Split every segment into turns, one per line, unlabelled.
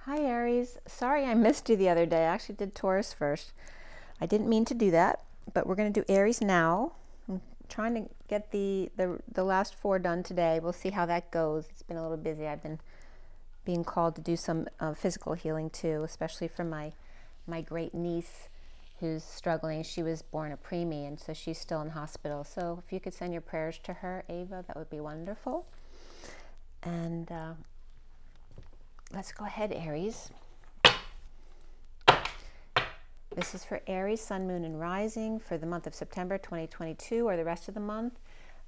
Hi Aries, sorry I missed you the other day. I actually did Taurus first. I didn't mean to do that, but we're going to do Aries now. I'm trying to get the last 4 done today. We'll see how that goes. It's been a little busy. I've been being called to do some physical healing too, especially for my great niece who's struggling. She was born a preemie, and so she's still in hospital. So if you could send your prayers to her, Ava, that would be wonderful. And let's go ahead, Aries. This is for Aries, Sun, Moon, and Rising for the month of September 2022 or the rest of the month.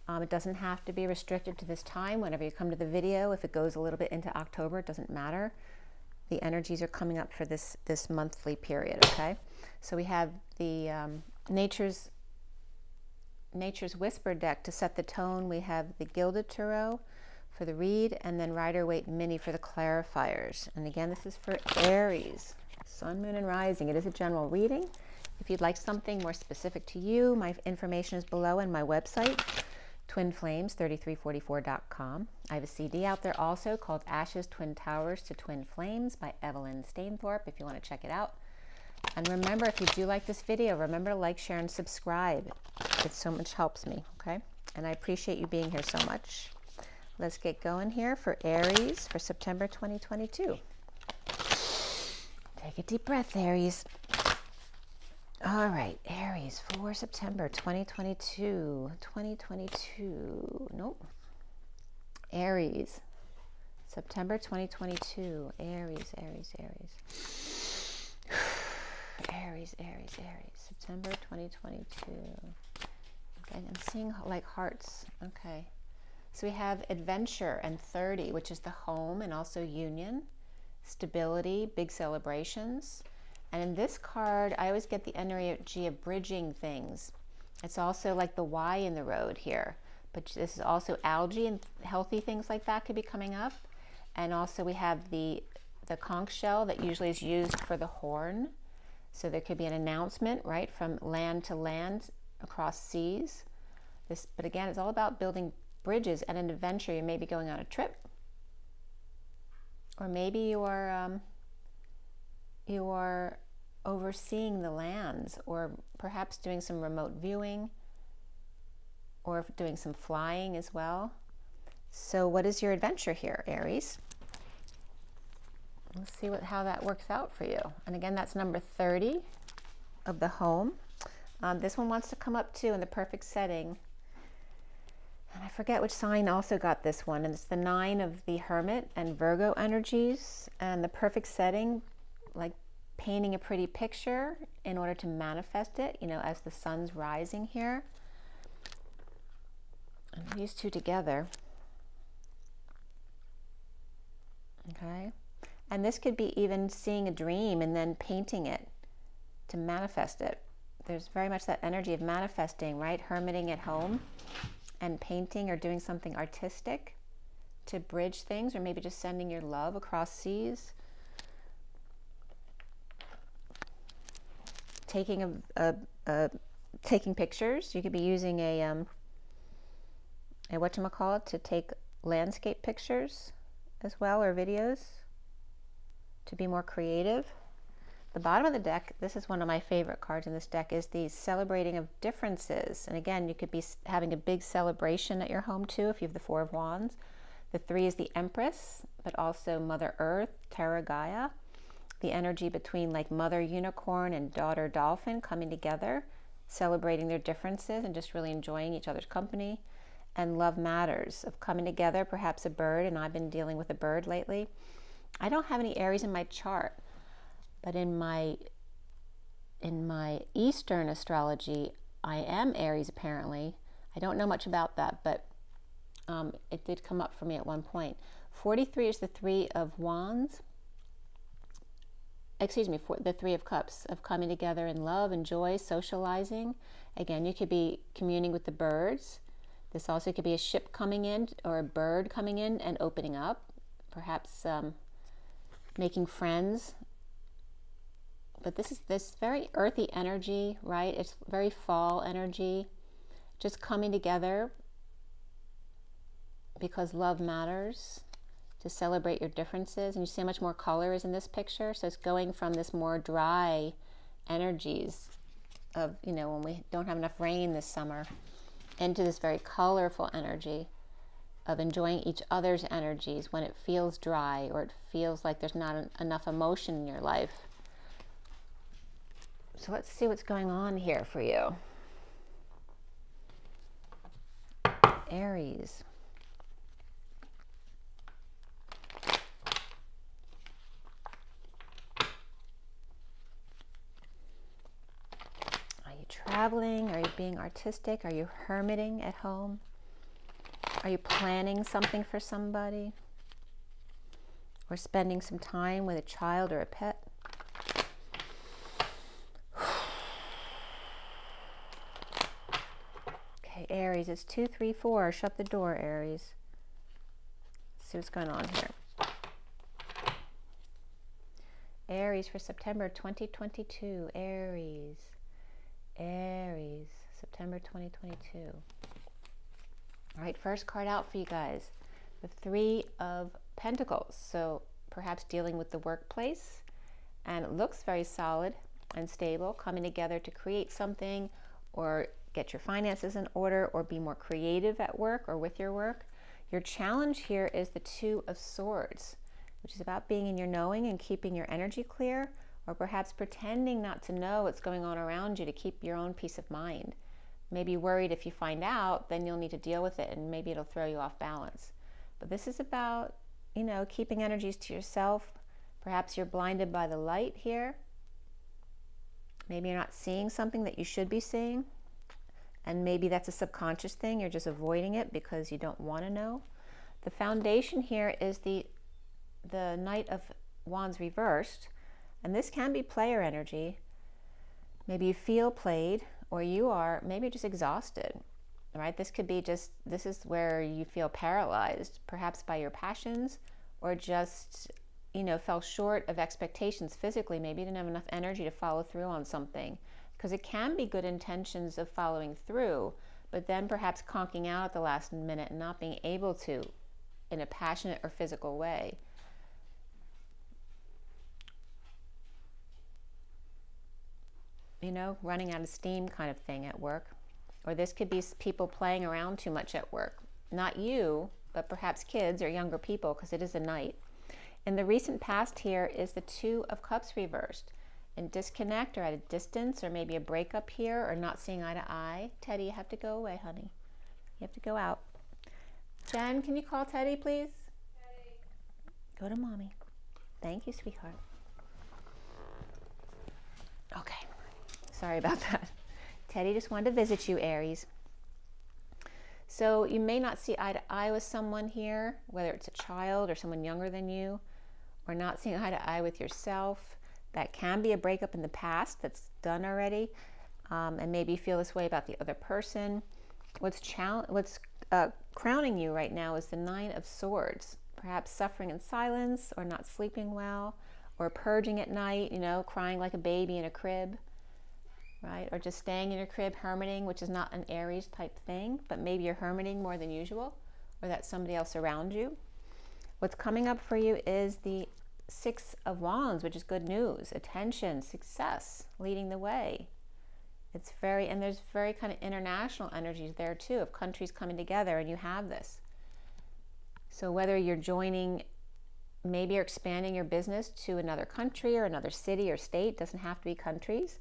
It doesn't have to be restricted to this time. Whenever you come to the video, if it goes a little bit into October, it doesn't matter. The energies are coming up for this monthly period, okay? So we have the Nature's Whisper deck to set the tone. We have the Gilded Tarot for the read, and then Rider-Waite Mini for the clarifiers. And again, this is for Aries, Sun, Moon, and Rising. It is a general reading. If you'd like something more specific to you, my information is below in my website, twinflames3344.com. I have a CD out there also called Ashes, Twin Towers to Twin Flames by Evelyn Stainthorpe, if you want to check it out. And remember, if you do like this video, remember to like, share, and subscribe. It so much helps me, okay? And I appreciate you being here so much. Let's get going here for Aries for September 2022. Take a deep breath, Aries. All right, Aries for September 2022. Nope. Aries. September 2022. Aries. Aries. September 2022. Okay, I'm seeing like hearts. Okay. So we have adventure and 30, which is the home and also union, stability, big celebrations. And in this card, I always get the energy of bridging things. It's also like the Y in the road here, but this is also algae and healthy things like that could be coming up. And also we have the conch shell that usually is used for the horn. So there could be an announcement, right, from land to land across seas. But again, it's all about building bridges and an adventure. You may be going on a trip, or maybe you are overseeing the lands, or perhaps doing some remote viewing, or doing some flying as well. So what is your adventure here, Aries? Let's see how that works out for you. And again, that's number 30 of the home. This one wants to come up too in the perfect setting. And I forget which sign also got this one, and it's the 9 of the Hermit and Virgo energies, and the perfect setting, like painting a pretty picture in order to manifest it, you know, as the sun's rising here. And these two together. Okay. And this could be even seeing a dream and then painting it to manifest it. There's very much that energy of manifesting, right? Hermiting at home and painting or doing something artistic to bridge things, or maybe just sending your love across seas. Taking taking pictures. You could be using a whatchamacallit to take landscape pictures as well, or videos, to be more creative. The bottom of the deck, this is one of my favorite cards in this deck, is the celebrating of differences. And again, you could be having a big celebration at your home too if you have the 4 of Wands. The 3 is the Empress, but also Mother Earth, Terra Gaia. The energy between like Mother Unicorn and Daughter Dolphin coming together, celebrating their differences and just really enjoying each other's company. And Love Matters, of coming together, perhaps a bird, and I've been dealing with a bird lately. I don't have any Aries in my chart, but in my Eastern astrology, I am Aries apparently. I don't know much about that, but it did come up for me at one point. 43 is the 3 of Wands. Excuse me, the 3 of Cups, of coming together in love and joy, socializing. Again, you could be communing with the birds. This also could be a ship coming in, or a bird coming in and opening up. Perhaps making friends. But this is this very earthy energy, right? It's very fall energy, just coming together because love matters. to celebrate your differences. And you see how much more color is in this picture? So it's going from this more dry energies of, you know, when we don't have enough rain this summer, into this very colorful energy of enjoying each other's energies when it feels dry or it feels like there's not enough emotion in your life. So let's see what's going on here for you. Aries. Are you traveling? Are you being artistic? Are you hermiting at home? Are you planning something for somebody? Or spending some time with a child or a pet? Okay, Aries, it's 2, 3, 4. Shut the door, Aries. Let's see what's going on here. Aries for September 2022. Aries. Aries. September 2022. All right, first card out for you guys. The 3 of Pentacles. So perhaps dealing with the workplace. And it looks very solid and stable, coming together to create something or get your finances in order or be more creative at work or with your work. Your challenge here is the 2 of Swords, which is about being in your knowing and keeping your energy clear, or perhaps pretending not to know what's going on around you to keep your own peace of mind. Maybe worried if you find out, then you'll need to deal with it and maybe it'll throw you off balance. But this is about, you know, keeping energies to yourself. Perhaps you're blinded by the light here. Maybe you're not seeing something that you should be seeing. And maybe that's a subconscious thing. You're just avoiding it because you don't want to know. The foundation here is the Knight of Wands reversed. And this can be player energy. Maybe you feel played, or you are maybe just exhausted. Right? This could be just, this is where you feel paralyzed, perhaps by your passions, or just, you know, fell short of expectations physically. Maybe you didn't have enough energy to follow through on something. Because it can be good intentions of following through, but then perhaps conking out at the last minute and not being able to in a passionate or physical way. You know, running out of steam kind of thing at work. Or this could be people playing around too much at work. Not you, but perhaps kids or younger people, because it is a night. In the recent past here is the 2 of Cups reversed. And disconnect or at a distance, or maybe a breakup here, or not seeing eye to eye. Teddy, you have to go away, honey. You have to go out. Jen, can you call Teddy, please? Teddy. Go to mommy. Thank you, sweetheart. Okay. Sorry about that. Teddy just wanted to visit you, Aries. So you may not see eye to eye with someone here, whether it's a child or someone younger than you, or not seeing eye to eye with yourself. That can be a breakup in the past that's done already, and maybe you feel this way about the other person. What's crowning you right now is the 9 of Swords. Perhaps suffering in silence, or not sleeping well, or purging at night, you know, crying like a baby in a crib, right? Or just staying in your crib, hermiting, which is not an Aries type thing, but maybe you're hermiting more than usual, or that's somebody else around you. What's coming up for you is the 6 of Wands, which is good news, attention, success, leading the way. It's very, and there's very kind of international energies there too, of countries coming together, and you have this. So whether you're joining, maybe you're expanding your business to another country or another city or state, doesn't have to be countries,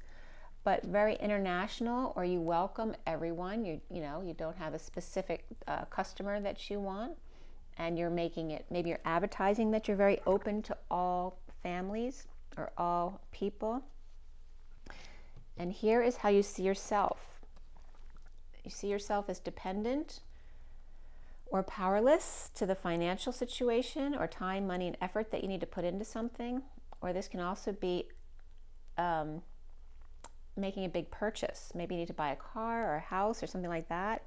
but very international, or you welcome everyone. You know, you don't have a specific customer that you want. And you're making it, maybe you're advertising that you're very open to all families or all people. And here is how you see yourself. You see yourself as dependent or powerless to the financial situation or time, money, and effort that you need to put into something. Or this can also be making a big purchase. Maybe you need to buy a car or a house or something like that.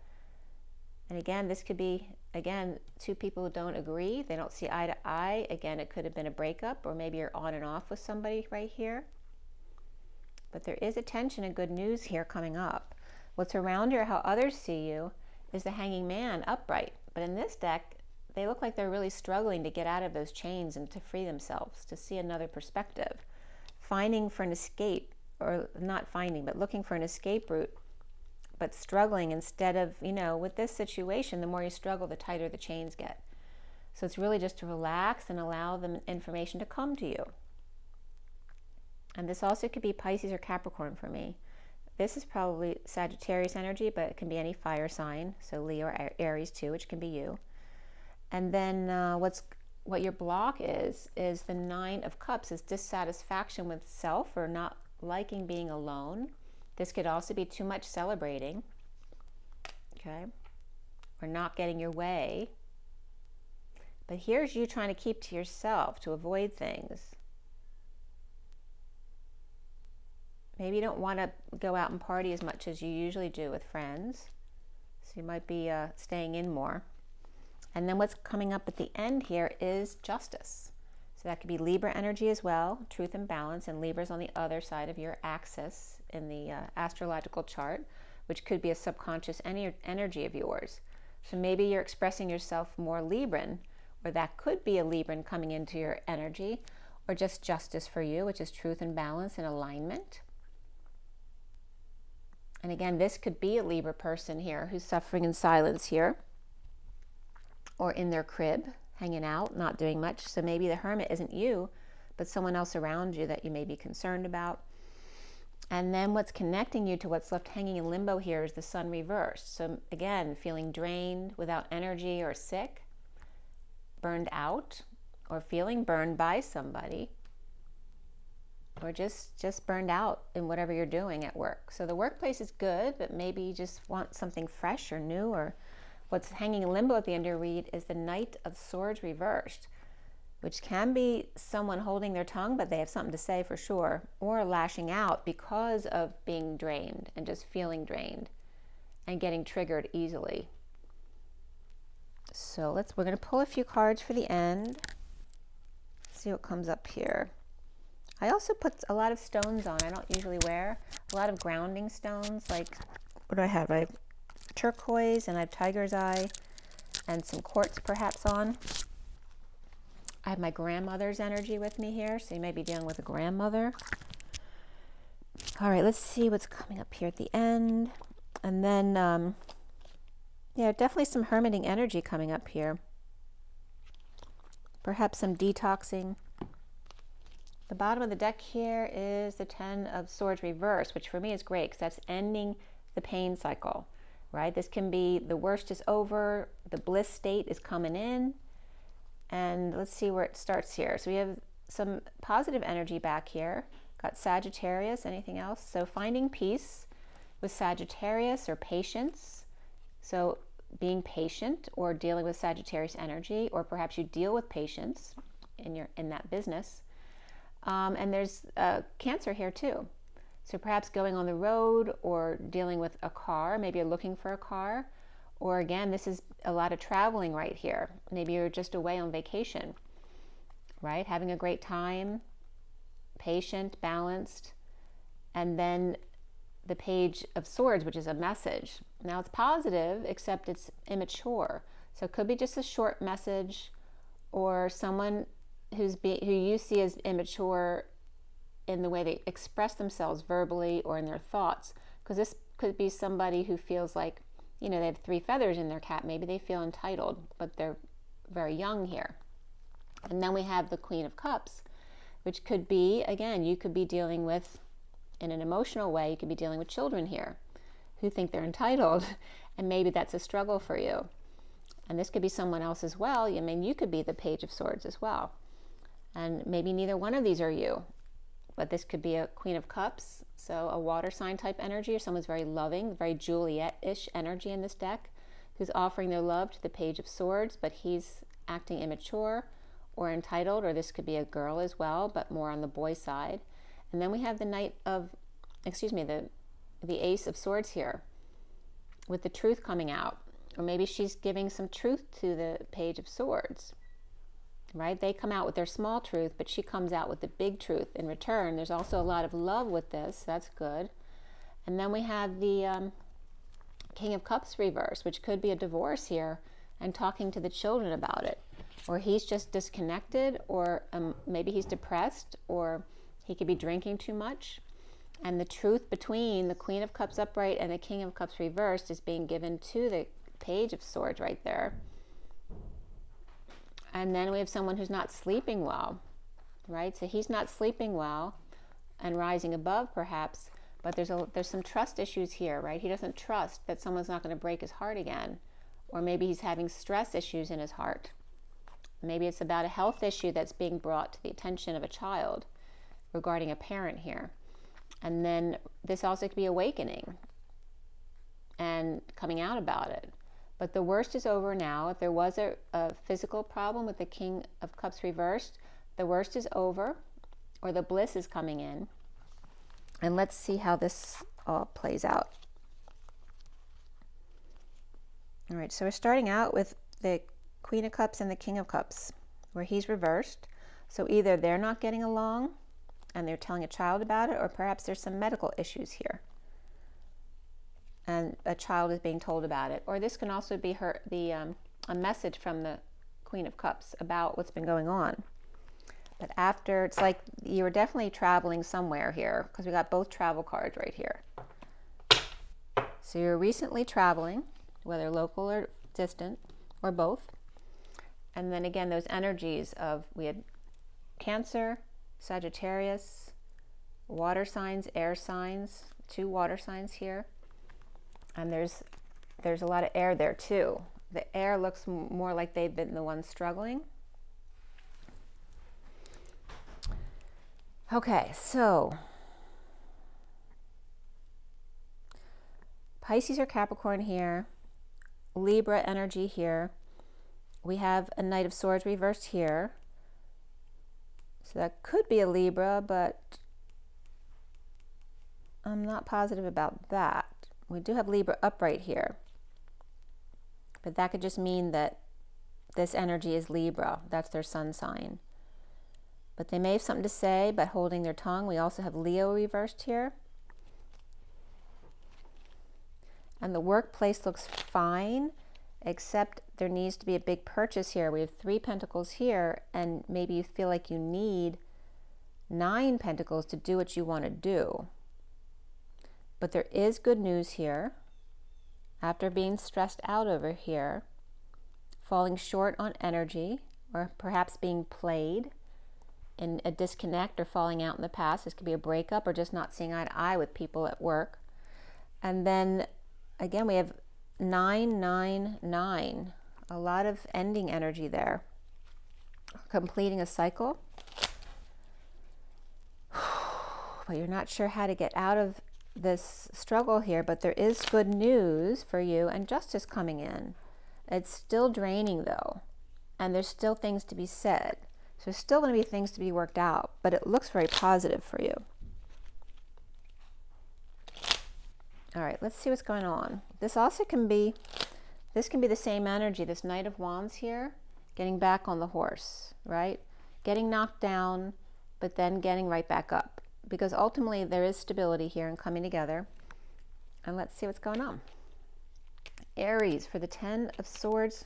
And again, this could be, again, 2 people who don't agree. They don't see eye to eye. Again, it could have been a breakup, or maybe you're on and off with somebody right here. But there is attention and good news here coming up. What's around you or how others see you is the Hanging Man upright. But in this deck, they look like they're really struggling to get out of those chains and to free themselves, to see another perspective, finding for an escape, or not finding, but looking for an escape route, but struggling instead of, you know, with this situation, the more you struggle, the tighter the chains get. So it's really just to relax and allow the information to come to you. And this also could be Pisces or Capricorn for me. This is probably Sagittarius energy, but it can be any fire sign. So Leo or Aries too, which can be you. And then what your block is the Nine of Cups, is dissatisfaction with self or not liking being alone. This could also be too much celebrating, okay, or not getting your way. But here's you trying to keep to yourself to avoid things. Maybe you don't want to go out and party as much as you usually do with friends. So you might be staying in more. And then what's coming up at the end here is Justice. So that could be Libra energy as well, truth and balance, and Libra's on the other side of your axis in the astrological chart, which could be a subconscious energy of yours. So maybe you're expressing yourself more Libran, or that could be a Libran coming into your energy, or just justice for you, which is truth and balance and alignment. And again, this could be a Libra person here who's suffering in silence here, or in their crib, hanging out, not doing much. So maybe the Hermit isn't you, but someone else around you that you may be concerned about. And then what's connecting you to what's left hanging in limbo here is the Sun reversed. So again, feeling drained, without energy, or sick, burned out, or feeling burned by somebody, or just burned out in whatever you're doing at work. So the workplace is good, but maybe you just want something fresh or new. Or what's hanging in limbo at the end of your read is the Knight of Swords reversed, which can be someone holding their tongue, but they have something to say for sure, or lashing out because of being drained and just feeling drained and getting triggered easily. So we're going to pull a few cards for the end. See what comes up here. I also put a lot of stones on. I don't usually wear a lot of grounding stones. Like, what do I have? I have turquoise, and I have tiger's eye, and some quartz perhaps on. I have my grandmother's energy with me here, so you may be dealing with a grandmother. All right, let's see what's coming up here at the end. And then, yeah, definitely some hermiting energy coming up here. Perhaps some detoxing. The bottom of the deck here is the Ten of Swords reversed, which for me is great because that's ending the pain cycle, right? This can be the worst is over, the bliss state is coming in. And let's see where it starts here. So we have some positive energy back here. Got Sagittarius, anything else? So finding peace with Sagittarius, or patience. So being patient or dealing with Sagittarius energy, or perhaps you deal with patience in that business. And there's Cancer here too. So perhaps going on the road or dealing with a car. Maybe you're looking for a car. Or again, this is a lot of traveling right here. Maybe you're just away on vacation, right? Having a great time, patient, balanced. And then the Page of Swords, which is a message. Now it's positive, except it's immature. So it could be just a short message, or someone who you see as immature in the way they express themselves verbally or in their thoughts. Because this could be somebody who feels like, you know, they have 3 feathers in their cap. Maybe they feel entitled, but they're very young here. And then we have the Queen of Cups, which could be, again, you could be dealing with, in an emotional way, you could be dealing with children here who think they're entitled, and maybe that's a struggle for you. And this could be someone else as well. I mean, you could be the Page of Swords as well. And maybe neither one of these are you, but this could be a Queen of Cups, so a water sign type energy, or someone's very loving, very Juliet-ish energy in this deck, who's offering their love to the Page of Swords, but he's acting immature or entitled, or this could be a girl as well, but more on the boy side. And then we have the the Ace of Swords here, with the truth coming out, or maybe she's giving some truth to the Page of Swords. Right? They come out with their small truth, but she comes out with the big truth in return. There's also a lot of love with this. That's good. And then we have the King of Cups reverse, which could be a divorce here. and talking to the children about it. Or he's just disconnected, or maybe he's depressed, or he could be drinking too much. And the truth between the Queen of Cups upright and the King of Cups reversed is being given to the Page of Swords right there. And then we have someone who's not sleeping well, right? So he's not sleeping well and rising above perhaps, but there's some trust issues here, right? He doesn't trust that someone's not going to break his heart again. Or maybe he's having stress issues in his heart. Maybe it's about a health issue that's being brought to the attention of a child regarding a parent here. And then this also could be awakening and coming out about it. But the worst is over now. If there was a physical problem with the King of Cups reversed, the worst is over, or the bliss is coming in. And let's see how this all plays out. All right, so we're starting out with the Queen of Cups and the King of Cups, where he's reversed. So either they're not getting along and they're telling a child about it, or perhaps there's some medical issues here and a child is being told about it. Or this can also be a message from the Queen of Cups about what's been going on. But after, it's like you were definitely traveling somewhere here, because we got both travel cards right here. So you're recently traveling, whether local or distant, or both. And then again, those energies of, we had Cancer, Sagittarius, water signs, air signs, 2 water signs here. And there's a lot of air there too. The air looks more like they've been the ones struggling. Okay, so Pisces or Capricorn here, Libra energy here. We have a Knight of Swords reversed here. So that could be a Libra, but I'm not positive about that. We do have Libra upright here, but that could just mean that this energy is Libra. That's their sun sign. But they may have something to say, but holding their tongue. We also have Leo reversed here. And the workplace looks fine, except there needs to be a big purchase here. We have 3 Pentacles here, and maybe you feel like you need 9 Pentacles to do what you want to do. But there is good news here. After being stressed out over here, falling short on energy, or perhaps being played in a disconnect or falling out in the past. This could be a breakup or just not seeing eye to eye with people at work. And then again, we have 999. A lot of ending energy there. Completing a cycle. But you're not sure how to get out of this struggle here, but there is good news for you and justice coming in. It's still draining though, and there's still things to be said. So there's still going to be things to be worked out, but it looks very positive for you. All right, let's see what's going on. This also can be, this can be the same energy, this Knight of Wands here, getting back on the horse, right? Getting knocked down, but then getting right back up. Because ultimately there is stability here and coming together. And let's see what's going on. Aries, for the 10 of Swords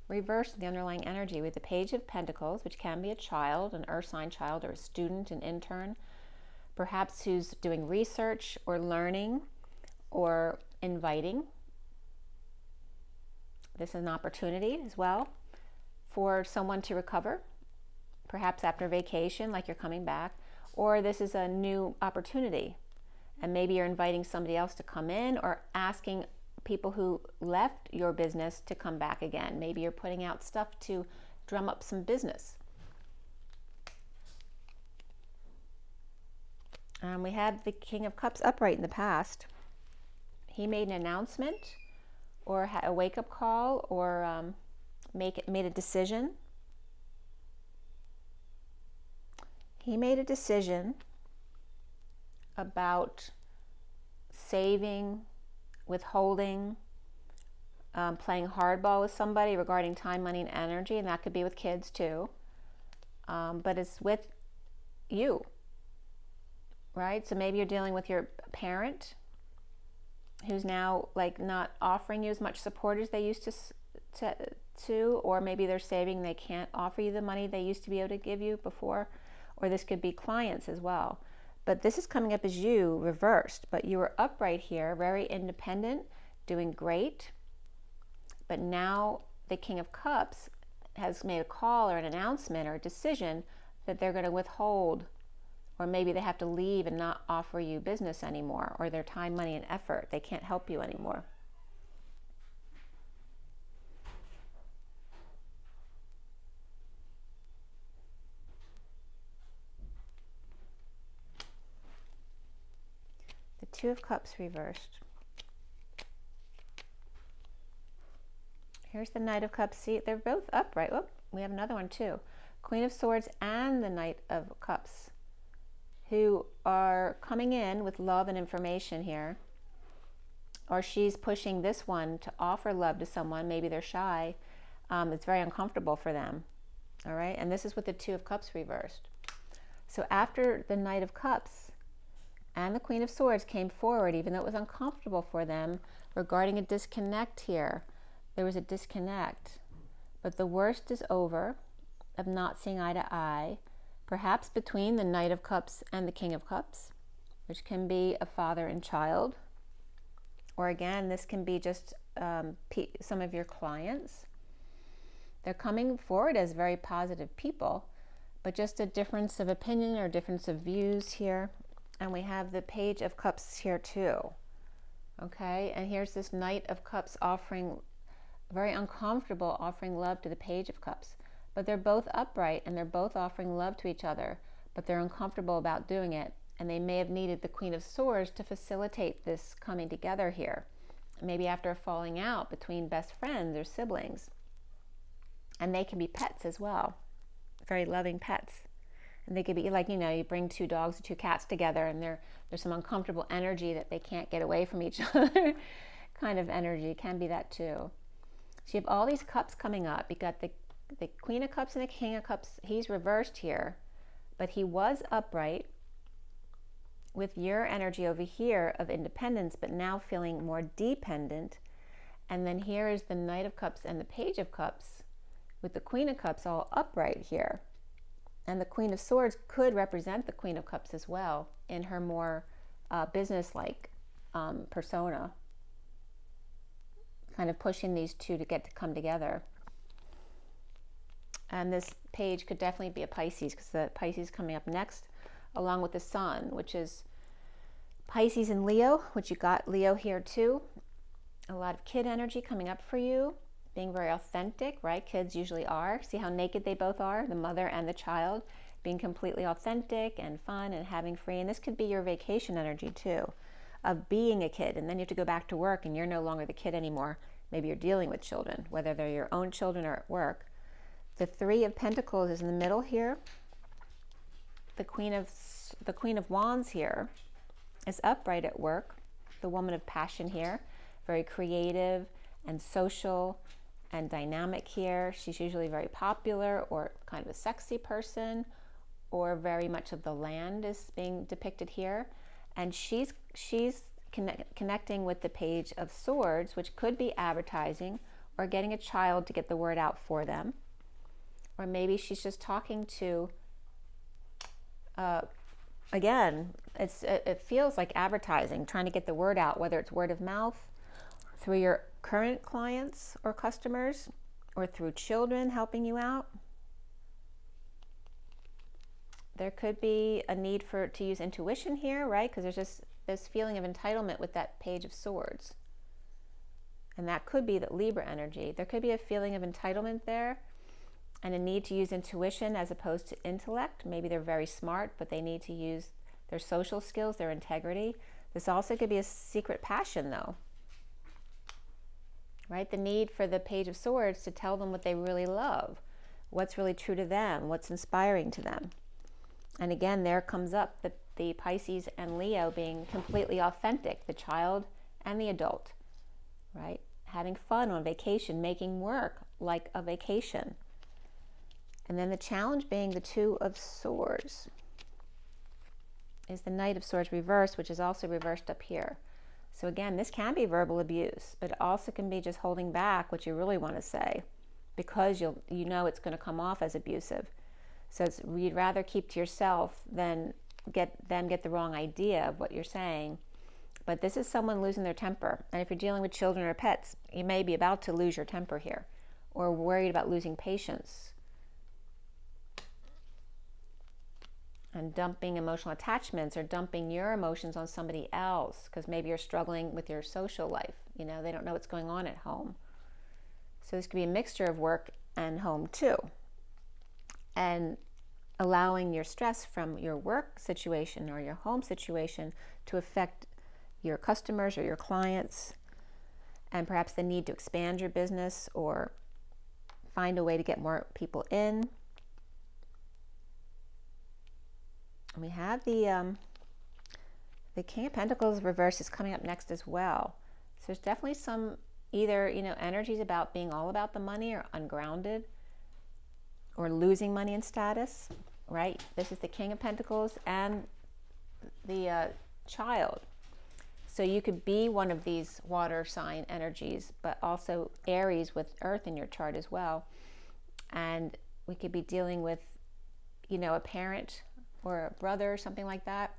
reversed, the underlying energy with the Page of Pentacles, which can be a child, an earth sign child, or a student, an intern, perhaps who's doing research or learning or inviting. This is an opportunity as well for someone to recover, perhaps after vacation, like you're coming back. Or this is a new opportunity, and maybe you're inviting somebody else to come in, or asking people who left your business to come back again. Maybe you're putting out stuff to drum up some business. We had the King of Cups upright in the past. He made an announcement, or had a wake-up call, or made a decision. He made a decision about saving, withholding, playing hardball with somebody regarding time, money, and energy, and that could be with kids too. But it's with you, right? So maybe you're dealing with your parent who's now like not offering you as much support as they used to, or maybe they're saving, they can't offer you the money they used to be able to give you before, or this could be clients as well. But this is coming up as you reversed, but you were upright here, very independent, doing great. But now the King of Cups has made a call or an announcement or a decision that they're going to withhold, or maybe they have to leave and not offer you business anymore, or their time, money, and effort. They can't help you anymore. The Two of Cups reversed. Here's the Knight of Cups. See, they're both upright. Oh, we have another one too. Queen of Swords and the Knight of Cups, who are coming in with love and information here. Or she's pushing this one to offer love to someone. Maybe they're shy. It's very uncomfortable for them. All right, and this is with the Two of Cups reversed. So after the Knight of Cups and the Queen of Swords came forward, even though it was uncomfortable for them, regarding a disconnect here. There was a disconnect, but the worst is over, of not seeing eye to eye, perhaps between the Knight of Cups and the King of Cups, which can be a father and child, or again, this can be just some of your clients. They're coming forward as very positive people, but just a difference of opinion or difference of views here. And we have the Page of Cups here too. Okay, and here's this Knight of Cups offering, very uncomfortable, offering love to the Page of Cups. But they're both upright and they're both offering love to each other, but they're uncomfortable about doing it. And they may have needed the Queen of Swords to facilitate this coming together here. Maybe after a falling out between best friends or siblings. And they can be pets as well, very loving pets. And they could be like, you know, you bring two dogs or two cats together and there's some uncomfortable energy that they can't get away from each other kind of energy. Can be that too. So you have all these cups coming up. You got the Queen of Cups and the King of Cups. He's reversed here, but he was upright with your energy over here of independence, but now feeling more dependent. And then here is the Knight of Cups and the Page of Cups with the Queen of Cups all upright here. And the Queen of Swords could represent the Queen of Cups as well in her more business-like persona, kind of pushing these two to come together. And this page could definitely be a Pisces, because the Pisces coming up next, along with the Sun, which is Pisces and Leo, which you got Leo here too. A lot of kid energy coming up for you, being very authentic, right? Kids usually are. See how naked they both are, the mother and the child, being completely authentic and fun and having free. And this could be your vacation energy too, of being a kid. And then you have to go back to work and you're no longer the kid anymore. Maybe you're dealing with children, whether they're your own children or at work. The Three of Pentacles is in the middle here. The Queen of Wands here is upright at work. The Woman of Passion here, very creative and social and dynamic here. She's usually very popular or kind of a sexy person, or very much of the land is being depicted here. And she's connecting with the Page of Swords, which could be advertising or getting a child to get the word out for them. Or maybe she's just talking to, again, it feels like advertising, trying to get the word out, whether it's word of mouth, through your current clients or customers, or through children helping you out. There could be a need to use intuition here, right? Because there's just this feeling of entitlement with that Page of Swords. And that could be the Libra energy. There could be a feeling of entitlement there and a need to use intuition as opposed to intellect. Maybe they're very smart, but they need to use their social skills, their integrity. This also could be a secret passion though, right? The need for the Page of Swords to tell them what they really love, what's really true to them, what's inspiring to them. And again, there comes up the Pisces and Leo being completely authentic, the child and the adult, right? Having fun on vacation, making work like a vacation. And then the challenge being the Two of Swords is the Knight of Swords reversed, which is also reversed up here. So again, this can be verbal abuse, but it also can be just holding back what you really want to say because you know it's going to come off as abusive. So you'd rather keep to yourself than get the wrong idea of what you're saying. But this is someone losing their temper. And if you're dealing with children or pets, you may be about to lose your temper here or worried about losing patience and dumping emotional attachments or dumping your emotions on somebody else because maybe you're struggling with your social life. You know, they don't know what's going on at home. So this could be a mixture of work and home too. And allowing your stress from your work situation or your home situation to affect your customers or your clients, and perhaps the need to expand your business or find a way to get more people in. And we have the King of Pentacles reverse is coming up next as well. So there's definitely some either, you know, energies about being all about the money or ungrounded or losing money and status, right? This is the King of Pentacles and the Child. So you could be one of these water sign energies, but also Aries with Earth in your chart as well. And we could be dealing with, you know, a parent or a brother or something like that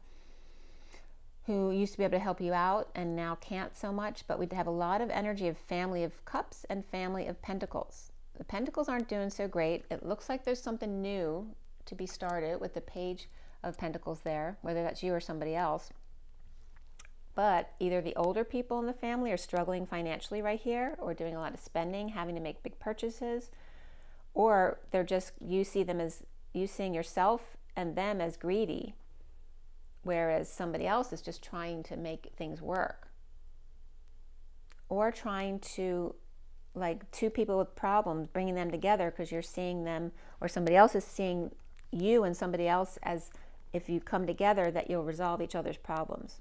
who used to be able to help you out and now can't so much. But we'd have a lot of energy of Family of Cups and Family of Pentacles. The Pentacles aren't doing so great. It looks like there's something new to be started with the Page of Pentacles there, whether that's you or somebody else. But either the older people in the family are struggling financially right here or doing a lot of spending, having to make big purchases, or they're just, you seeing yourself and them as greedy, whereas somebody else is just trying to make things work. Or trying to, like two people with problems, bringing them together because you're seeing them, or somebody else is seeing you and somebody else as if you come together that you'll resolve each other's problems.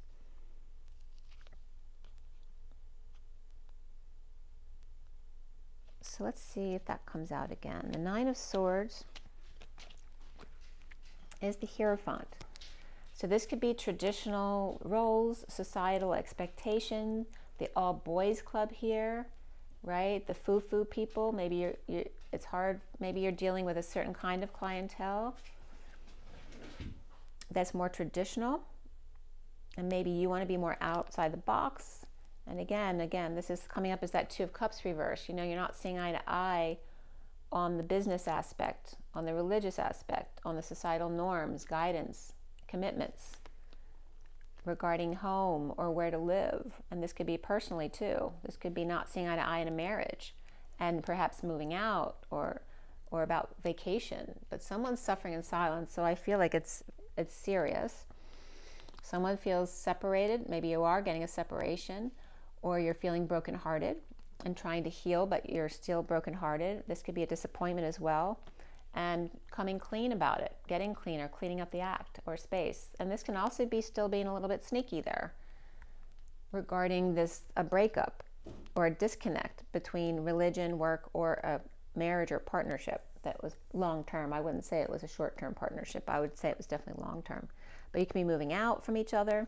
So let's see if that comes out again. The Nine of Swords is the Hierophant. So this could be traditional roles, societal expectation, the all boys club here, right? The foo-foo people. Maybe it's hard. Maybe you're dealing with a certain kind of clientele that's more traditional, and maybe you want to be more outside the box. And again, this is coming up as that Two of Cups reverse. You know, you're not seeing eye to eye on the business aspect, on the religious aspect, on the societal norms, guidance, commitments regarding home or where to live. And this could be personally too. This could be not seeing eye to eye in a marriage and perhaps moving out or about vacation. But someone's suffering in silence, so I feel like it's serious. Someone feels separated. Maybe you are getting a separation, or you're feeling brokenhearted and trying to heal, but you're still brokenhearted. This could be a disappointment as well. And coming clean about it, getting cleaner, cleaning up the act or space. And this can also be still being a little bit sneaky there regarding a breakup or a disconnect between religion, work, or a marriage or partnership that was long-term. I wouldn't say it was a short-term partnership. I would say it was definitely long-term. But you can be moving out from each other.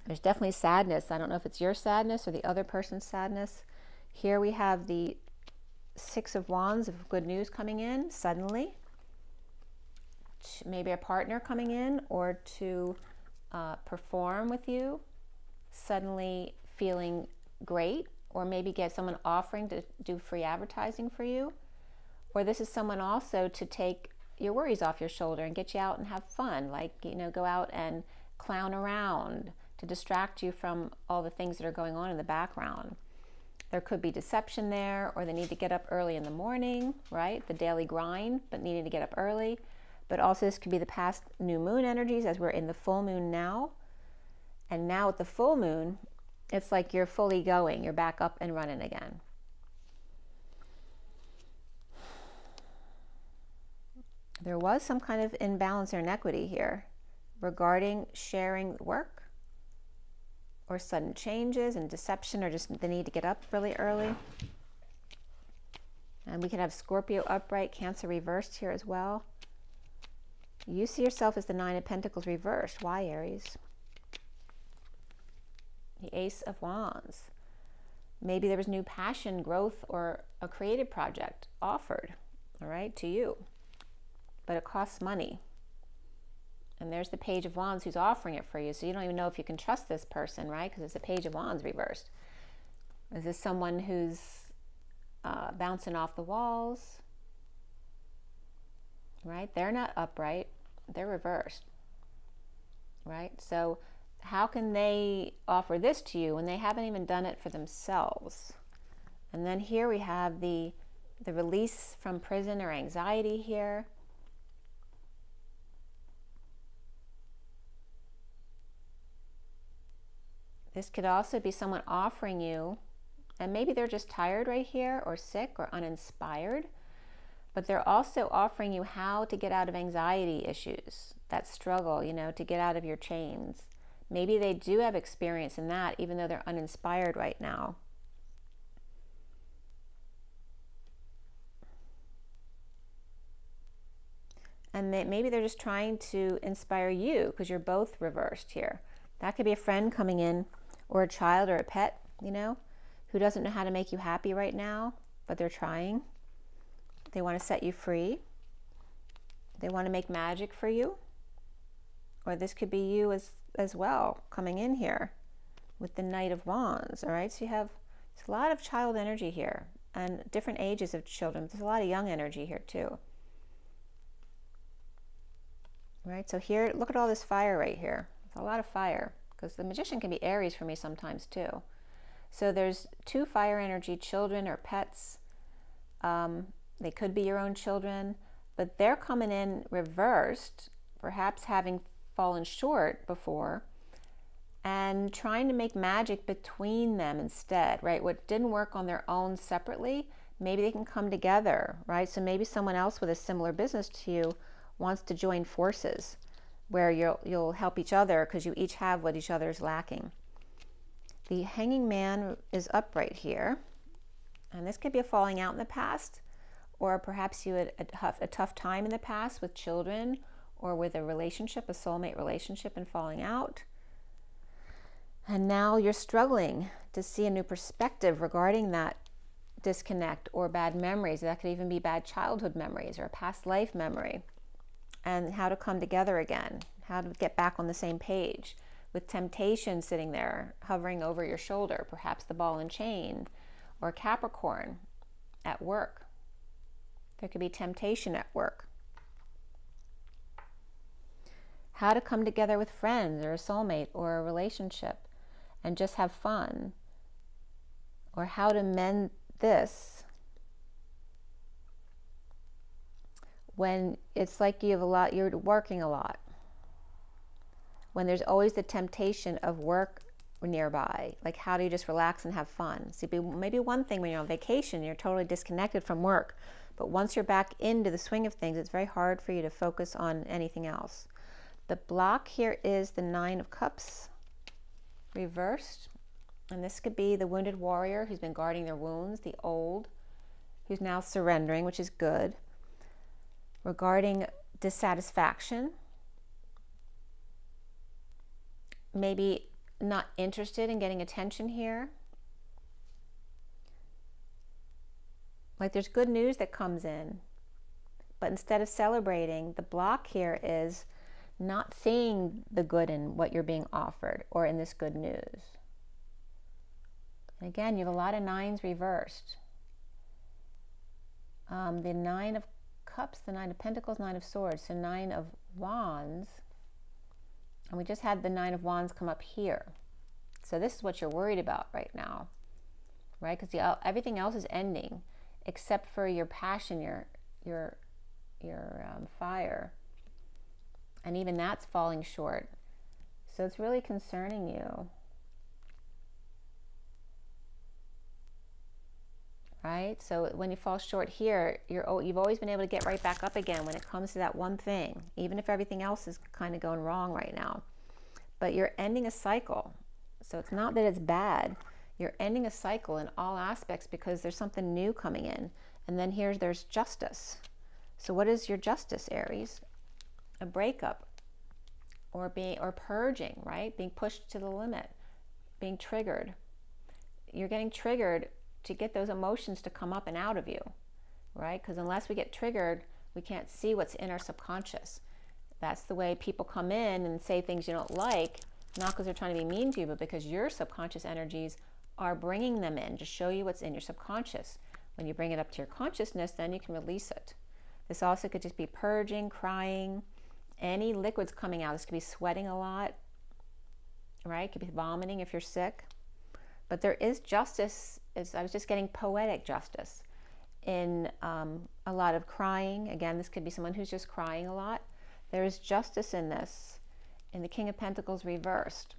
There's definitely sadness. I don't know if it's your sadness or the other person's sadness. Here we have the Six of Wands of good news coming in suddenly. Maybe a partner coming in or to perform with you, suddenly feeling great, or maybe get someone offering to do free advertising for you. Or this is someone also to take your worries off your shoulder and get you out and have fun, like, you know, go out and clown around to distract you from all the things that are going on in the background. There could be deception there, or the need to get up early in the morning, right? The daily grind, but needing to get up early. But also this could be the past new moon energies as we're in the full moon now. And now with the full moon, it's like you're fully going, you're back up and running again. There was some kind of imbalance or inequity here regarding sharing work or sudden changes and deception, or just the need to get up really early. And we can have Scorpio upright, Cancer reversed here as well. You see yourself as the Nine of Pentacles reversed. Why, Aries? The Ace of Wands. Maybe there was new passion, growth, or a creative project offered, all right, to you. But it costs money. And there's the Page of Wands who's offering it for you. So you don't even know if you can trust this person, right? Because it's the Page of Wands reversed. Is this someone who's bouncing off the walls? Right? They're not upright. They're reversed. Right? So how can they offer this to you when they haven't even done it for themselves? And then here we have the release from prison or anxiety here. This could also be someone offering you, and maybe they're just tired right here, or sick, or uninspired, but they're also offering you how to get out of anxiety issues, that struggle, you know, to get out of your chains. Maybe they do have experience in that, even though they're uninspired right now. And maybe they're just trying to inspire you because you're both reversed here. That could be a friend coming in, or a child or a pet, you know, who doesn't know how to make you happy right now, but they're trying. They want to set you free. They want to make magic for you. Or this could be you as well, coming in here with the Knight of Wands, all right? So you have a lot of child energy here, and different ages of children. There's a lot of young energy here too. Right, so here, look at all this fire right here. There's a lot of fire, because the Magician can be Aries for me sometimes too. So there's two fire energy, children or pets. They could be your own children, but they're coming in reversed, perhaps having fallen short before, and trying to make magic between them instead, right? What didn't work on their own separately, maybe they can come together, right? So maybe someone else with a similar business to you wants to join forces, where you'll help each other because you each have what each other is lacking. The Hanging Man is upright here, and this could be a falling out in the past, or perhaps you had a tough time in the past with children, or with a relationship, a soulmate relationship, and falling out. And now you're struggling to see a new perspective regarding that disconnect or bad memories. That could even be bad childhood memories or a past life memory. And how to come together again, how to get back on the same page, with temptation sitting there, hovering over your shoulder, perhaps the ball and chain, or Capricorn at work. There could be temptation at work. How to come together with friends, or a soulmate, or a relationship, and just have fun. Or how to mend this when it's like you have a lot, you're working a lot. When there's always the temptation of work nearby, like how do you just relax and have fun? See, maybe one thing when you're on vacation, you're totally disconnected from work, but once you're back into the swing of things, it's very hard for you to focus on anything else. The block here is the Nine of Cups reversed, and this could be the wounded warrior who's been guarding their wounds, the old, who's now surrendering, which is good. Regarding dissatisfaction, maybe not interested in getting attention here. Like there's good news that comes in, but instead of celebrating, the block here is not seeing the good in what you're being offered or in this good news. And again, you have a lot of nines reversed. The Nine of Cups, the Nine of Pentacles, Nine of Swords, so Nine of Wands, and we just had the Nine of Wands come up here. So this is what you're worried about right now, right? Because everything else is ending except for your passion, your fire, and even that's falling short. So it's really concerning you, right? So when you fall short here, you've always been able to get right back up again when it comes to that one thing, even if everything else is kind of going wrong right now. But you're ending a cycle. So it's not that it's bad. You're ending a cycle in all aspects because there's something new coming in. And then there's justice. So what is your justice, Aries? A breakup or purging, right? Being pushed to the limit. being triggered. You're getting triggered to get those emotions to come up and out of you, right? Because unless we get triggered, we can't see what's in our subconscious. That's the way people come in and say things you don't like, not because they're trying to be mean to you, but because your subconscious energies are bringing them in to show you what's in your subconscious. When you bring it up to your consciousness, then you can release it. This also could just be purging, crying, any liquids coming out. This could be sweating a lot, right? It could be vomiting if you're sick. But there is justice. I was just getting poetic justice in a lot of crying. Again, this could be someone who's just crying a lot. There is justice in this, in the King of Pentacles reversed.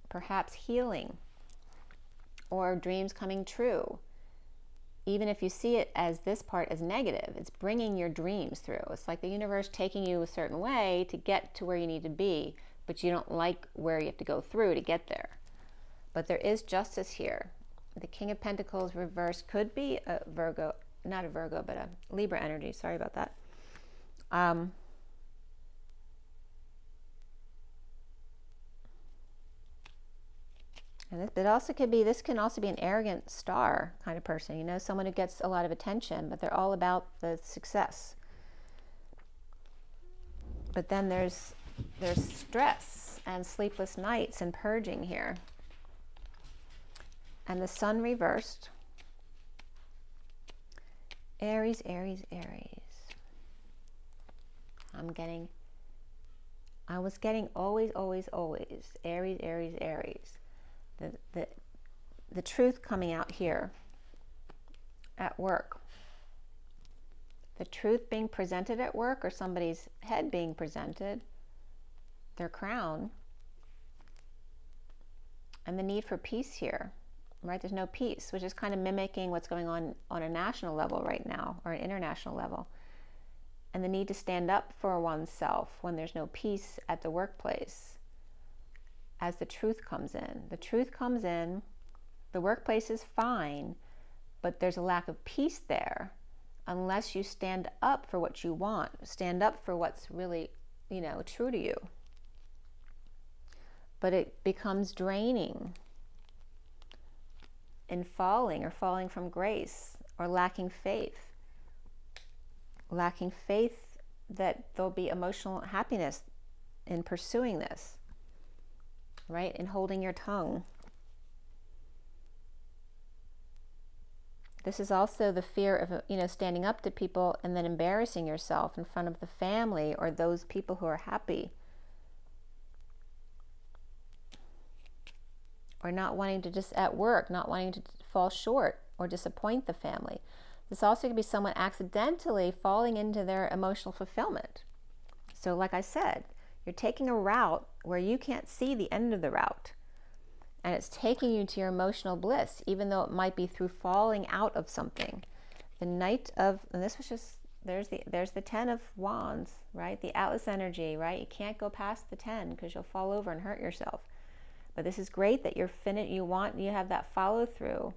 Perhaps healing or dreams coming true. Even if you see it as this part as negative, it's bringing your dreams through. It's like the universe taking you a certain way to get to where you need to be, but you don't like where you have to go through to get there. But there is justice here. The King of Pentacles reversed could be a Virgo, not a Virgo, but a Libra energy. Sorry about that. And this, but also could be, this can also be an arrogant star kind of person, you know, someone who gets a lot of attention, but they're all about the success. But then there's stress and sleepless nights and purging here. And the Sun reversed. Aries, Aries, Aries. I was getting always, always, always. Aries, Aries, Aries. The truth coming out here at work. The truth being presented at work, or somebody's head being presented, their crown, and the need for peace here, right? There's no peace, which is kind of mimicking what's going on a national level right now, or an international level. And the need to stand up for oneself when there's no peace at the workplace. As the truth comes in. The truth comes in, the workplace is fine, but there's a lack of peace there unless you stand up for what you want, stand up for what's really, you know, true to you. But it becomes draining and falling, or falling from grace, or lacking faith. Lacking faith that there'll be emotional happiness in pursuing this. Right? And holding your tongue. This is also the fear of, you know, standing up to people and then embarrassing yourself in front of the family or those people who are happy. Or not wanting to, just at work, not wanting to fall short or disappoint the family. This also could be someone accidentally falling into their emotional fulfillment. So like I said, you're taking a route where you can't see the end of the route. And it's taking you to your emotional bliss, even though it might be through falling out of something. The Knight of, and this was just, there's the 10 of Wands, right? The Atlas energy, right? You can't go past the 10 because you'll fall over and hurt yourself. But this is great that you're finished. You have that follow through,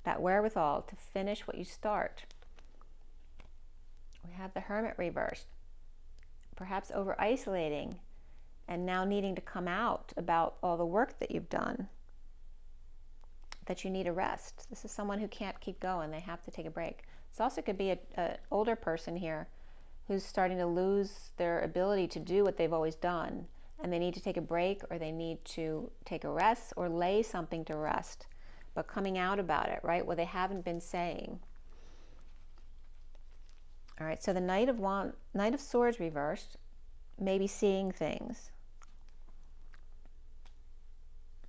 that wherewithal to finish what you start. We have the Hermit reversed. Perhaps over isolating and now needing to come out about all the work that you've done, that you need a rest. This is someone who can't keep going. They have to take a break. This also could be an older person here who's starting to lose their ability to do what they've always done, and they need to take a break, or they need to take a rest or lay something to rest, but coming out about it, right? What they haven't been saying. All right, so the Knight of Swords reversed, maybe seeing things.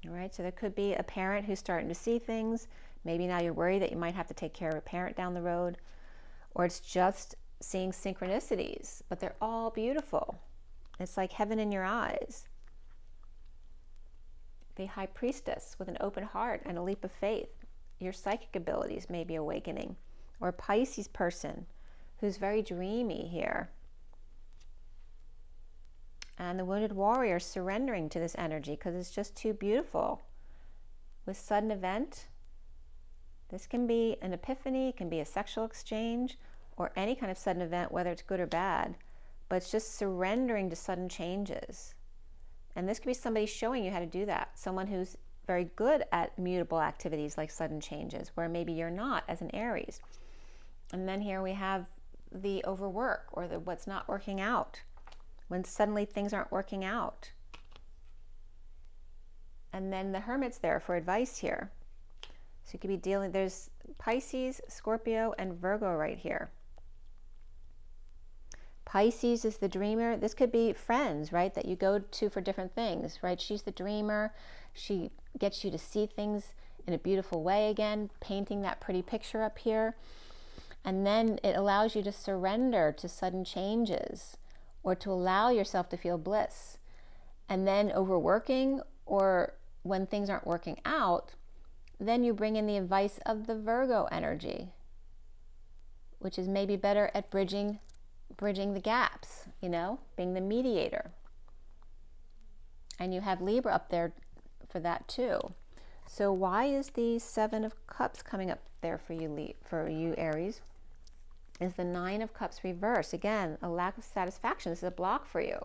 All right, so there could be a parent who's starting to see things. Maybe now you're worried that you might have to take care of a parent down the road, or it's just seeing synchronicities, but they're all beautiful. It's like heaven in your eyes. The High Priestess with an open heart and a leap of faith. Your psychic abilities may be awakening. Or a Pisces person who's very dreamy here. And the Wounded Warrior surrendering to this energy because it's just too beautiful. With sudden event, this can be an epiphany, it can be a sexual exchange, or any kind of sudden event, whether it's good or bad. But it's just surrendering to sudden changes. And this could be somebody showing you how to do that. Someone who's very good at mutable activities like sudden changes, where maybe you're not as an Aries. And then here we have the overwork, or the what's not working out, when suddenly things aren't working out. And then the Hermit's there for advice here. So you could be dealing, there's Pisces, Scorpio, and Virgo right here. Pisces is the dreamer. This could be friends, right, that you go to for different things, right? She's the dreamer. She gets you to see things in a beautiful way again, painting that pretty picture up here. And then it allows you to surrender to sudden changes, or to allow yourself to feel bliss. And then overworking, or when things aren't working out, then you bring in the advice of the Virgo energy, which is maybe better at bridging the gaps, you know, being the mediator. And you have Libra up there for that too. So why is the Seven of Cups coming up there for you Aries? Is the Nine of Cups reversed. Again, a lack of satisfaction. This is a block for you.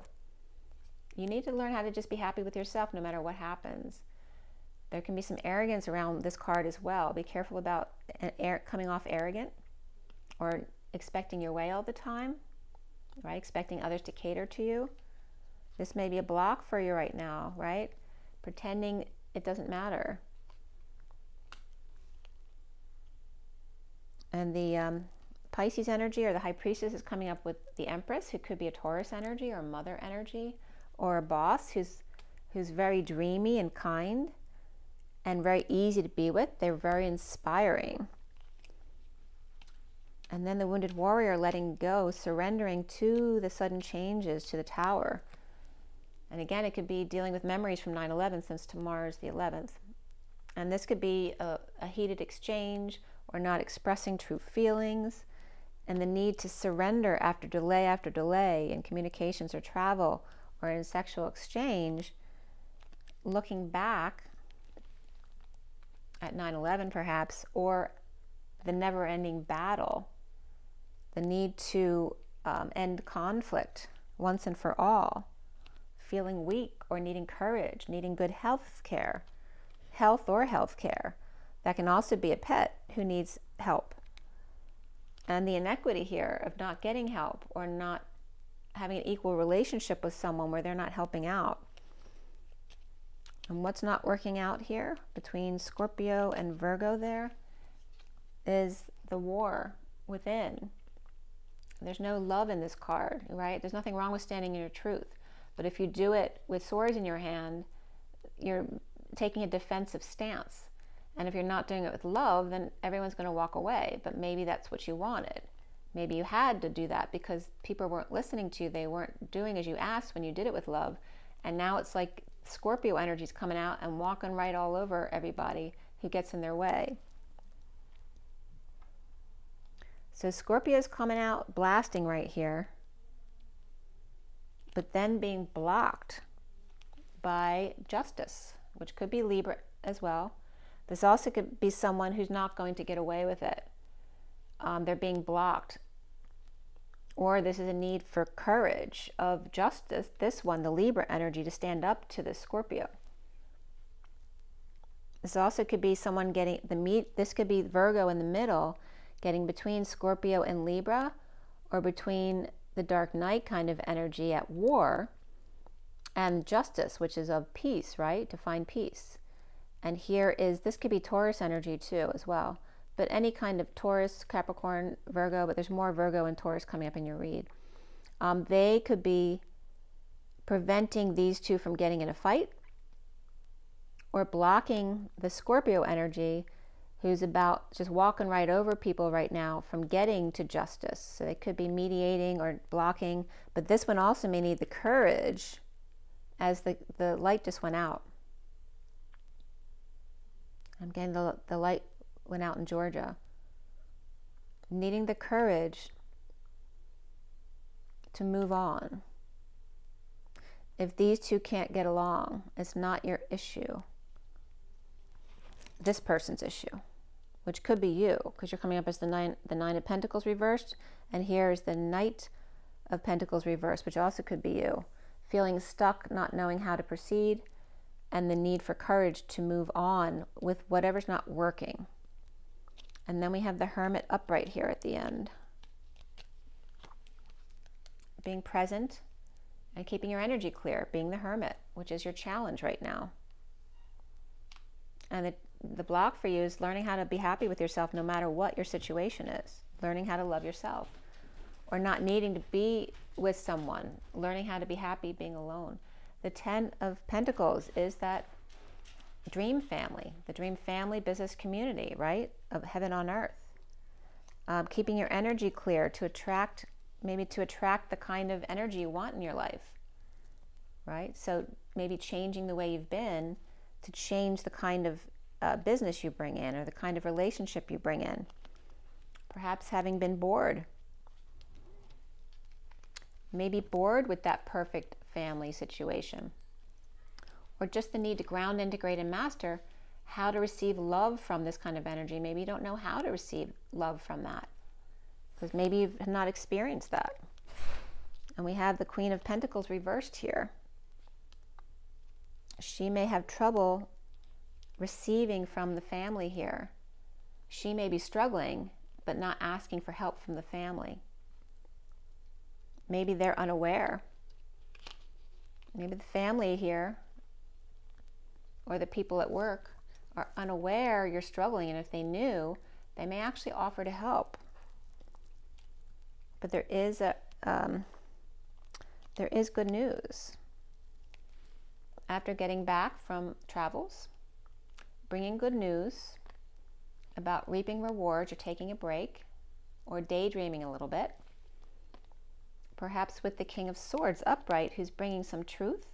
You need to learn how to just be happy with yourself no matter what happens. There can be some arrogance around this card as well. Be careful about coming off arrogant, or expecting your way all the time, right? Expecting others to cater to you. This may be a block for you right now, right? Pretending it doesn't matter. And the Pisces energy, or the High Priestess, is coming up with the Empress, who could be a Taurus energy or Mother energy, or a boss who's very dreamy and kind and very easy to be with. They're very inspiring. And then the Wounded Warrior, letting go, surrendering to the sudden changes, to the Tower. And again, it could be dealing with memories from 9/11, since tomorrow's the 11th. And this could be a heated exchange, or not expressing true feelings, and the need to surrender after delay in communications or travel or in sexual exchange, looking back at 9/11 perhaps, or the never-ending battle, the need to end conflict once and for all, feeling weak or needing courage, needing good health care. That can also be a pet who needs help. And the inequity here of not getting help, or not having an equal relationship with someone where they're not helping out. And what's not working out here between Scorpio and Virgo there is the war within. There's no love in this card, right? There's nothing wrong with standing in your truth. But if you do it with swords in your hand, you're taking a defensive stance. And if you're not doing it with love, then everyone's going to walk away. But maybe that's what you wanted. Maybe you had to do that because people weren't listening to you. They weren't doing as you asked when you did it with love. And now it's like Scorpio energy's coming out and walking right all over everybody who gets in their way. So Scorpio's coming out blasting right here, but then being blocked by Justice, which could be Libra as well. This also could be someone who's not going to get away with it. They're being blocked. Or this is a need for courage of Justice, this one, the Libra energy, to stand up to the Scorpio. This also could be someone getting this could be Virgo in the middle, getting between Scorpio and Libra, or between the Dark Knight kind of energy at war and Justice, which is of peace, right? To find peace. And here is, this could be Taurus energy too as well, but any kind of Taurus, Capricorn, Virgo, but there's more Virgo and Taurus coming up in your read. They could be preventing these two from getting in a fight, or blocking the Scorpio energy, who's about just walking right over people right now from getting to Justice. So they could be mediating or blocking, but this one also may need the courage, as the light just went out. I'm getting the light went out in Georgia. Needing the courage to move on. If these two can't get along, it's not your issue. This person's issue, which could be you, because you're coming up as the Nine of Pentacles reversed, and here is the Knight of Pentacles reversed, which also could be you. Feeling stuck, not knowing how to proceed, and the need for courage to move on with whatever's not working. And then we have the Hermit upright here at the end. Being present and keeping your energy clear, being the Hermit, which is your challenge right now. And the block for you is learning how to be happy with yourself no matter what your situation is. Learning how to love yourself. Or not needing to be with someone. Learning how to be happy being alone. The 10 of Pentacles is that dream family. The dream family business community, right? Of heaven on earth. Keeping your energy clear to attract, maybe to attract the kind of energy you want in your life. Right? So maybe changing the way you've been to change the kind of business you bring in or the kind of relationship you bring in. Perhaps having been bored. Maybe bored with that perfect family situation. Or just the need to ground, integrate, and master how to receive love from this kind of energy. Maybe you don't know how to receive love from that, because maybe you've not experienced that. And we have the Queen of Pentacles reversed here. She may have trouble receiving from the family here. She may be struggling, but not asking for help from the family. Maybe they're unaware. Maybe the family here or the people at work are unaware you're struggling, and if they knew, they may actually offer to help. But there is good news. After getting back from travels, bringing good news about reaping rewards or taking a break or daydreaming a little bit. Perhaps with the King of Swords upright, who's bringing some truth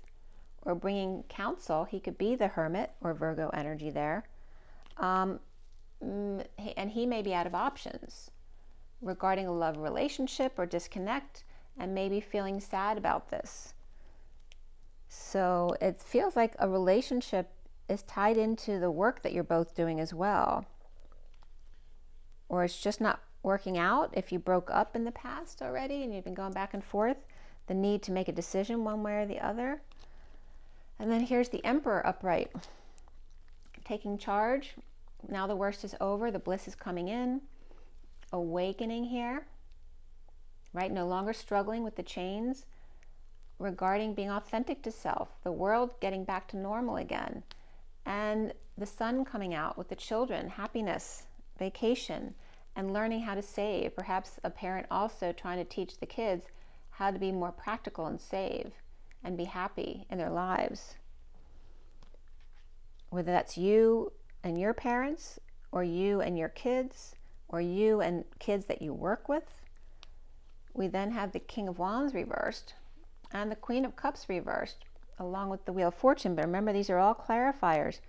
or bringing counsel. He could be the Hermit or Virgo energy there. And he may be out of options regarding a love relationship or disconnect, and maybe feeling sad about this. So it feels like a relationship is tied into the work that you're both doing as well. Or it's just not working out if you broke up in the past already and you've been going back and forth. The need to make a decision one way or the other. And then here's the Emperor upright. Taking charge. Now the worst is over. The bliss is coming in. Awakening here. Right? No longer struggling with the chains. Regarding being authentic to self. The world getting back to normal again. And the sun coming out with the children. Happiness. Vacation. And learning how to save. Perhaps a parent also trying to teach the kids how to be more practical and save and be happy in their lives. Whether that's you and your parents, or you and your kids, or you and kids that you work with. We then have the King of Wands reversed and the Queen of Cups reversed, along with the Wheel of Fortune. But remember, these are all clarifiers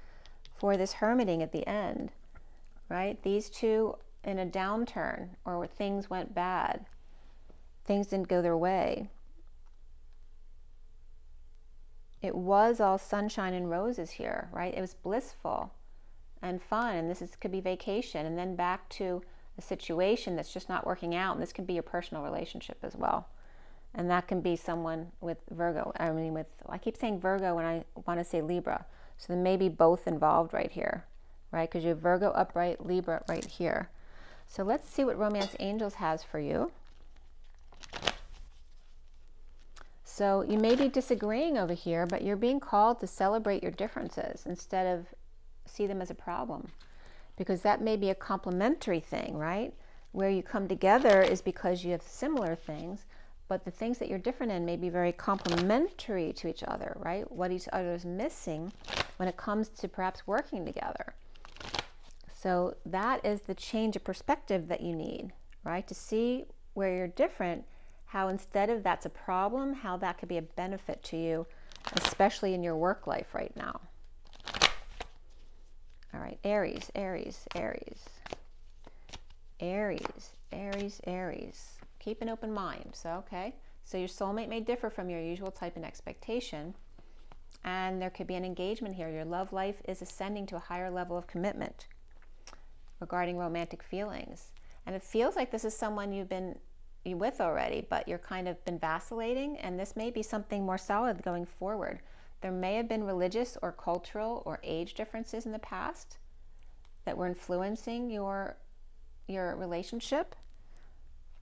for this hermiting at the end, right? These two in a downturn, or where things went bad. Things didn't go their way. It was all sunshine and roses here, right? It was blissful and fun, and could be vacation, and then back to a situation that's just not working out, and this can be your personal relationship as well. And that can be someone with Virgo. I keep saying Virgo when I want to say Libra. So there may be both involved right here, right? Because you have Virgo upright, Libra right here. So let's see what Romance Angels has for you. So you may be disagreeing over here, but you're being called to celebrate your differences instead of see them as a problem. Because that may be a complementary thing, right? Where you come together is because you have similar things, but the things that you're different in may be very complementary to each other, right? What each other is missing when it comes to perhaps working together. So that is the change of perspective that you need, right? To see where you're different, how instead of that's a problem, how that could be a benefit to you, especially in your work life right now. All right, Aries, Aries, Aries. Aries, Aries, Aries. Keep an open mind. So, okay. So your soulmate may differ from your usual type and expectation. And there could be an engagement here. Your love life is ascending to a higher level of commitment regarding romantic feelings. And it feels like this is someone you've been with already, but you're kind of been vacillating, and this may be something more solid going forward. there may have been religious or cultural or age differences in the past that were influencing your relationship.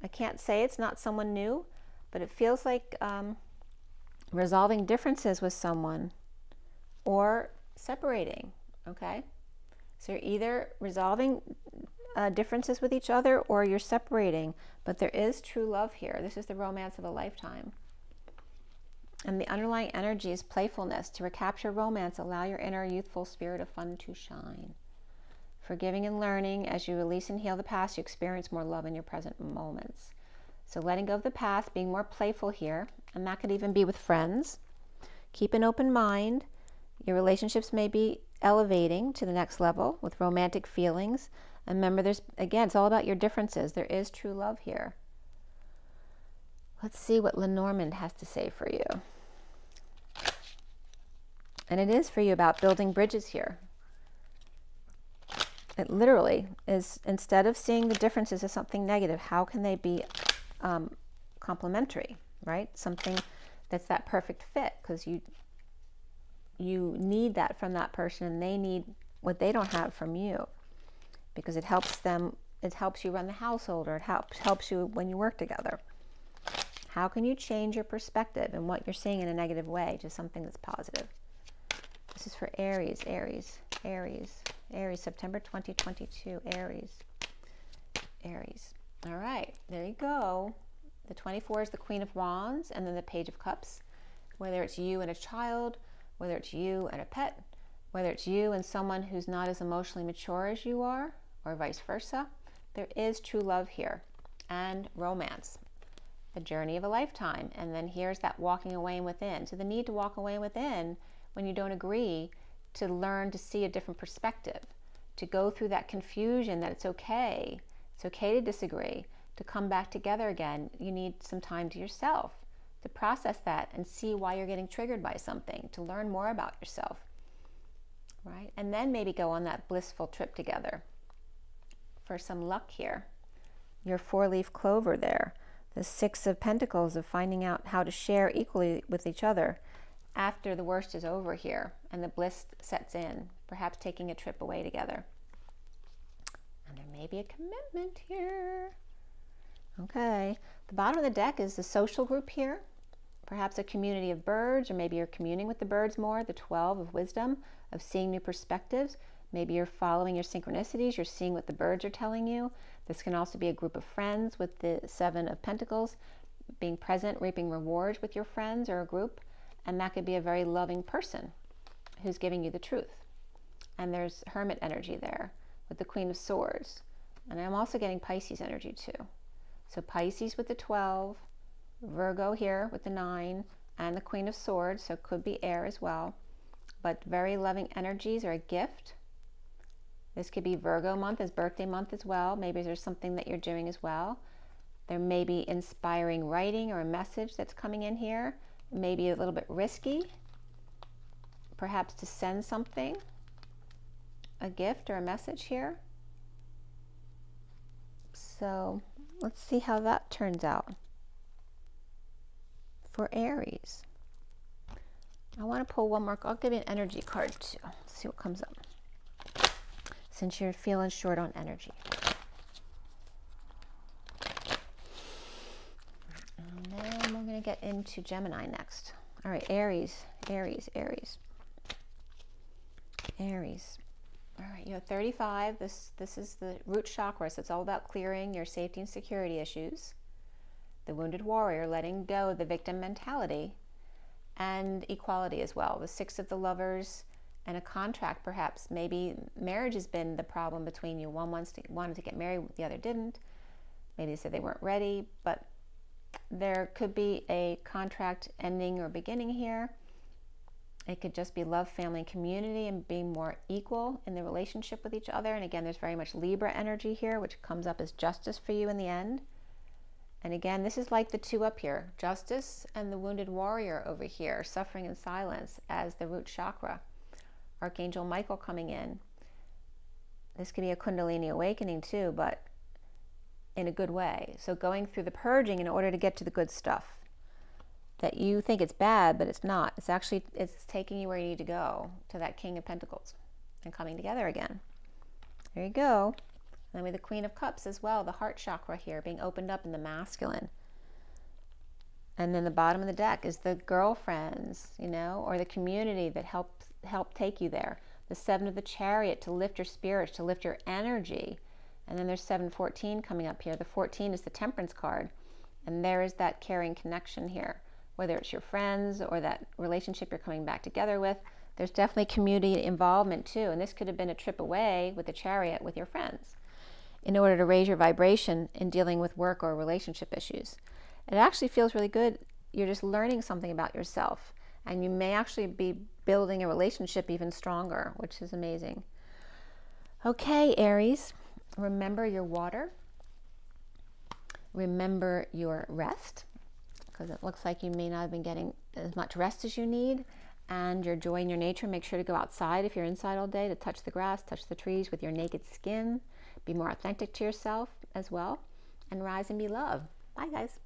I can't say it's not someone new, but it feels like resolving differences with someone or separating, okay? So you're either resolving differences with each other or you're separating, but there is true love here. This is the romance of a lifetime. And the underlying energy is playfulness. To recapture romance, allow your inner youthful spirit of fun to shine. Forgiving and learning, as you release and heal the past, you experience more love in your present moments. So letting go of the past, being more playful here, and that could even be with friends. Keep an open mind. Your relationships may be elevating to the next level with romantic feelings. And remember, again, it's all about your differences. There is true love here. Let's see what LENORMAND has to say for you. And it is for you about building bridges here. It literally is, instead of seeing the differences as something negative, how can they be complementary, right? Something that's that perfect fit, because you need that from that person and they need what they don't have from you, because it helps them, it helps you run the household, or it helps you when you work together. How can you change your perspective and what you're seeing in a negative way to something that's positive? This is for Aries, Aries, Aries, Aries, September 2022, Aries, Aries. All right, there you go. The 24 is the Queen of Wands, and then the Page of Cups. Whether it's you and a child, whether it's you and a pet, whether it's you and someone who's not as emotionally mature as you are, or vice versa, there is true love here and romance. The journey of a lifetime. And then here's that walking away within. So the need to walk away within when you don't agree, to learn to see a different perspective, to go through that confusion that it's okay to disagree, to come back together again. You need some time to yourself to process that and see why you're getting triggered by something, to learn more about yourself, right? And then maybe go on that blissful trip together. For some luck here, your 4-leaf clover there, the 6 of Pentacles, of finding out how to share equally with each other after the worst is over here and the bliss sets in, perhaps taking a trip away together. And there may be a commitment here. Okay, the bottom of the deck is the social group here, perhaps a community of birds, or maybe you're communing with the birds more, the 12 of wisdom, of seeing new perspectives. Maybe you're following your synchronicities, you're seeing what the birds are telling you. This can also be a group of friends with the 7 of Pentacles, being present, reaping rewards with your friends or a group. And that could be a very loving person who's giving you the truth. And there's Hermit energy there with the Queen of Swords. And I'm also getting Pisces energy too. So Pisces with the 12, Virgo here with the 9, and the Queen of Swords, so it could be air as well. But very loving energies are a gift. This could be Virgo month, as birthday month as well. Maybe there's something that you're doing as well. There may be inspiring writing or a message that's coming in here. Maybe a little bit risky, perhaps to send something, a gift or a message here. So let's see how that turns out for Aries. I want to pull one more. I'll give you an energy card too. Let's see what comes up, since you're feeling short on energy. And then we're going to get into Gemini next. All right, Aries, Aries, Aries, Aries. All right, you have 35. This is the root chakra, so it's all about clearing your safety and security issues. The wounded warrior, letting go of the victim mentality, and equality as well. The 6 of the Lovers and a contract, perhaps. Maybe marriage has been the problem between you. One wanted to get married, the other didn't. Maybe they said they weren't ready, but there could be a contract ending or beginning here. It could just be love, family, and community, and being more equal in the relationship with each other. And again, there's very much Libra energy here, which comes up as justice for you in the end. And again, this is like the 2 up here, justice, and the wounded warrior over here, suffering in silence as the root chakra. Archangel Michael coming in. This could be a Kundalini awakening too, but in a good way. So going through the purging in order to get to the good stuff. that you think it's bad, but it's not. It's actually, it's taking you where you need to go, to that King of Pentacles and coming together again. There you go. And then with the Queen of Cups as well, the heart chakra here being opened up in the masculine. And then the bottom of the deck is the girlfriends, you know, or the community that help take you there. The 7 of the Chariot to lift your spirits, to lift your energy. And then there's 714 coming up here. The 14 is the Temperance card. And there is that caring connection here. Whether it's your friends or that relationship you're coming back together with, there's definitely community involvement too. And this could have been a trip away with the Chariot with your friends in order to raise your vibration in dealing with work or relationship issues. It actually feels really good. You're just learning something about yourself, and you may actually be building a relationship even stronger, which is amazing. Okay, Aries, remember your water. Remember your rest, because it looks like you may not have been getting as much rest as you need, and your joy in your nature. Make sure to go outside if you're inside all day, to touch the grass, touch the trees with your naked skin. Be more authentic to yourself as well, and rise and be loved. Bye, guys.